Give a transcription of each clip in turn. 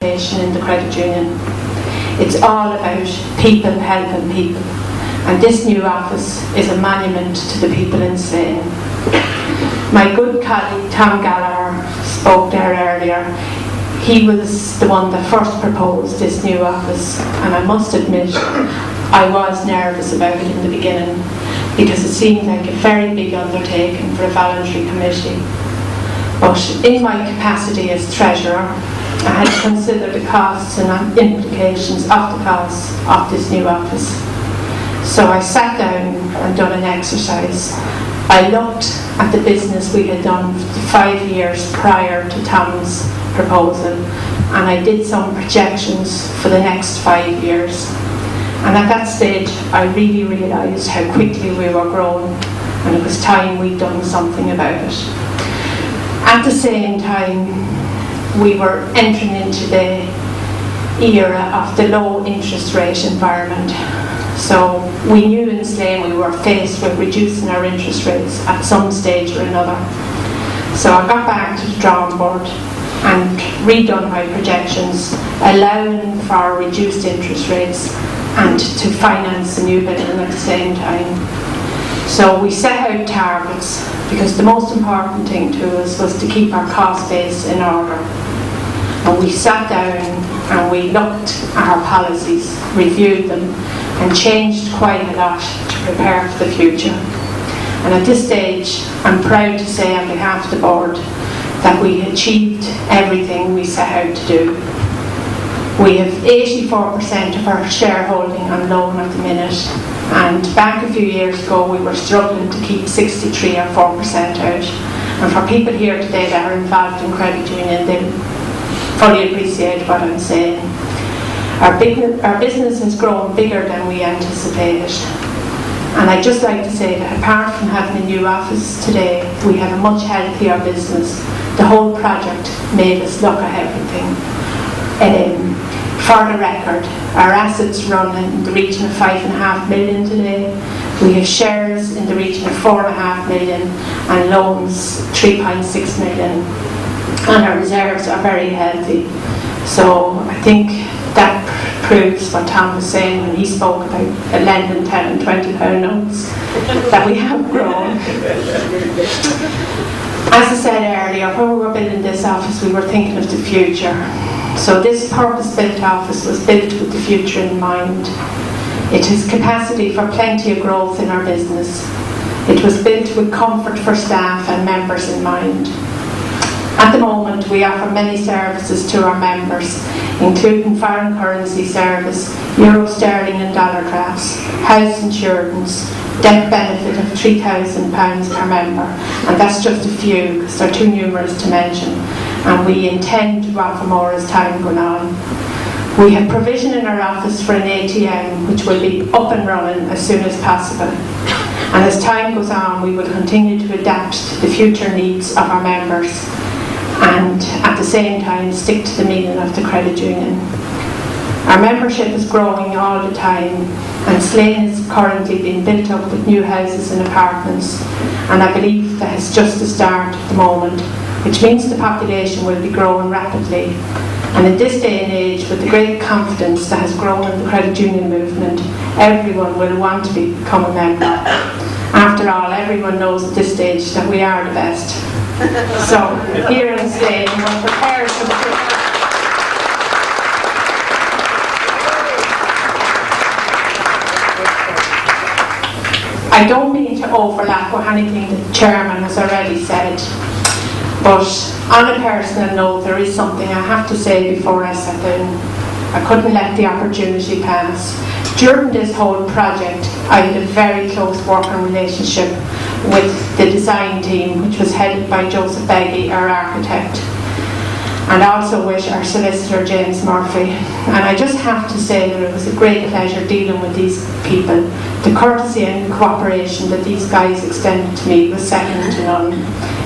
in the credit union. It's all about people helping people, and this new office is a monument to the people in Slane. My good colleague Tom Gallagher spoke there earlier. He was the one that first proposed this new office, and I must admit I was nervous about it in the beginning because it seemed like a very big undertaking for a voluntary committee. But in my capacity as treasurer, I had to consider the costs and implications of the costs of this new office. So I sat down and done an exercise. I looked at the business we had done for the 5 years prior to Tom's proposal, and I did some projections for the next 5 years. And at that stage, I really realised how quickly we were growing, and it was time we'd done something about it. At the same time, we were entering into the era of the low interest rate environment. So we knew in Slane we were faced with reducing our interest rates at some stage or another. So I got back to the drawing board and redone my projections, allowing for reduced interest rates and to finance the new building at the same time. So we set out targets because the most important thing to us was to keep our cost base in order. And we sat down and we looked at our policies, reviewed them, and changed quite a lot to prepare for the future. And at this stage, I'm proud to say on behalf of the board that we achieved everything we set out to do. We have 84% of our shareholding on loan at the minute, and back a few years ago we were struggling to keep 63 or 4% out. And for people here today that are involved in credit union, they fully appreciate what I'm saying. Our business has grown bigger than we anticipated. And I'd just like to say that apart from having a new office today, we have a much healthier business. The whole project made us look at everything. For the record, our assets run in the region of 5.5 million today. We have shares in the region of 4.5 million and loans 3.6 million. And our reserves are very healthy. So I think that proves what Tom was saying when he spoke about lending 10 and 20 pound notes, that we have grown. As I said earlier, when we were building this office, we were thinking of the future. So this purpose-built office was built with the future in mind. It has capacity for plenty of growth in our business. It was built with comfort for staff and members in mind. At the moment, we offer many services to our members, including foreign currency service, euro, sterling and dollar drafts, house insurance, death benefit of £3,000 per member, and that's just a few because they're too numerous to mention, and we intend to offer more as time goes on. We have provision in our office for an ATM which will be up and running as soon as possible, and as time goes on we will continue to adapt to the future needs of our members and at the same time stick to the meaning of the credit union. Our membership is growing all the time, and Slane is currently being built up with new houses and apartments, and I believe that it's just the start at the moment, which means the population will be growing rapidly. And in this day and age, with the great confidence that has grown in the credit union movement, everyone will want to become a member. After all, everyone knows at this stage that we are the best. So here in Slane, we're prepared for the future. I don't mean to overlap with anything the chairman has already said, but on a personal note, there is something I have to say before I sit down. I couldn't let the opportunity pass. During this whole project, I had a very close working relationship with the design team, which was headed by Joseph Beggy, our architect, and also with our solicitor James Murphy. And I just have to say that it was a great pleasure dealing with these people. The courtesy and cooperation that these guys extended to me was second to none.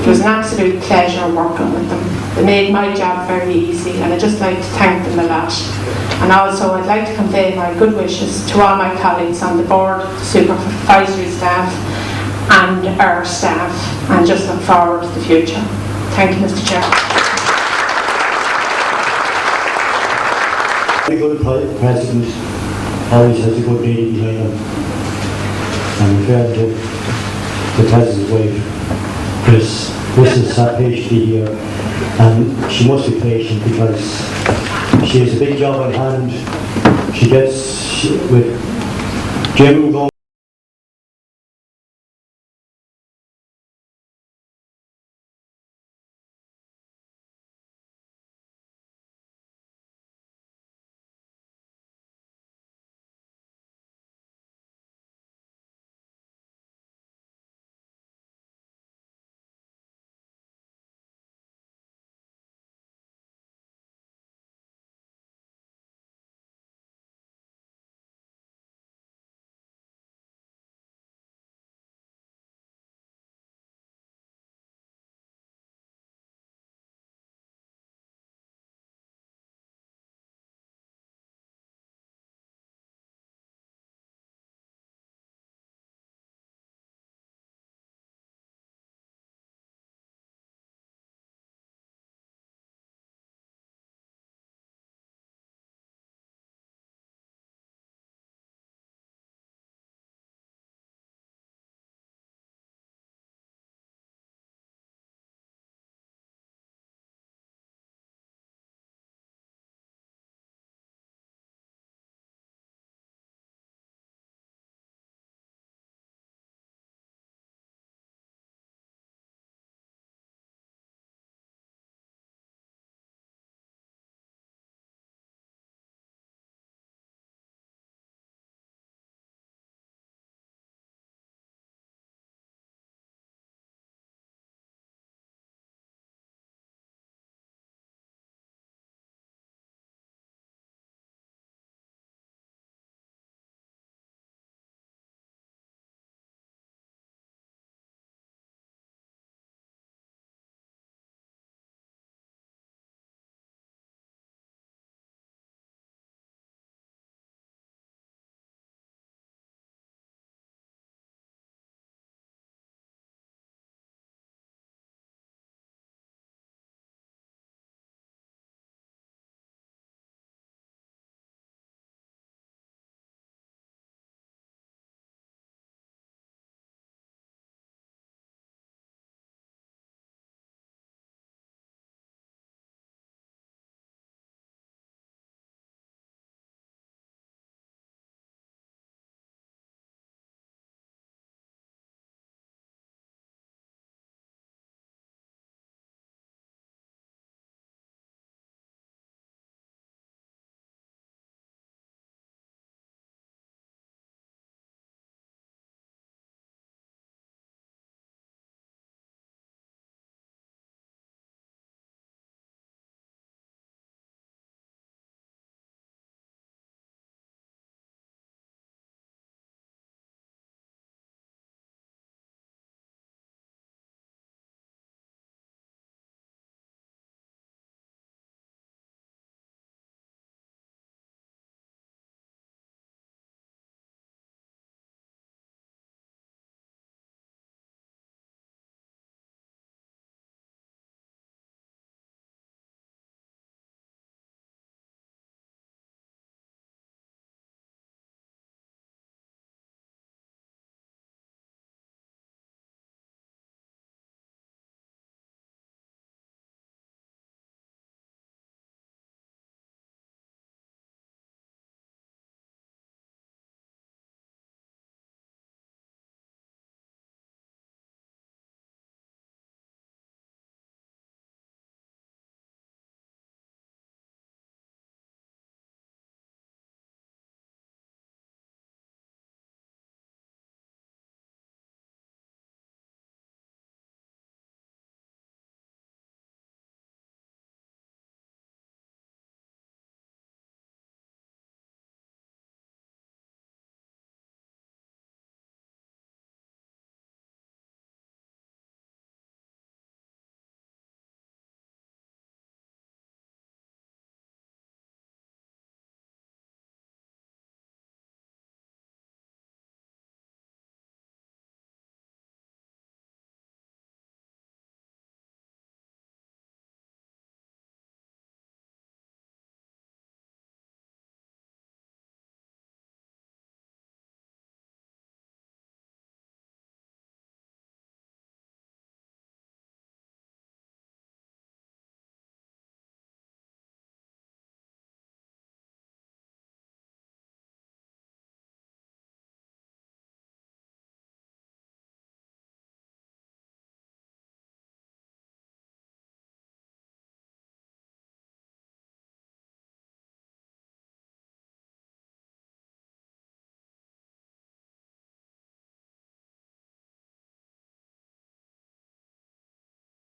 It was an absolute pleasure working with them. They made my job very easy, and I'd just like to thank them a lot. And also I'd like to convey my good wishes to all my colleagues on the board, supervisory staff and our staff, and just look forward to the future. Thank you, Mr. Chair. Very good president, always has a good lady behind him. And referring to the president's wife, Chris is her PhD here, and she must be patient because she has a big job on hand. She gets with Jim going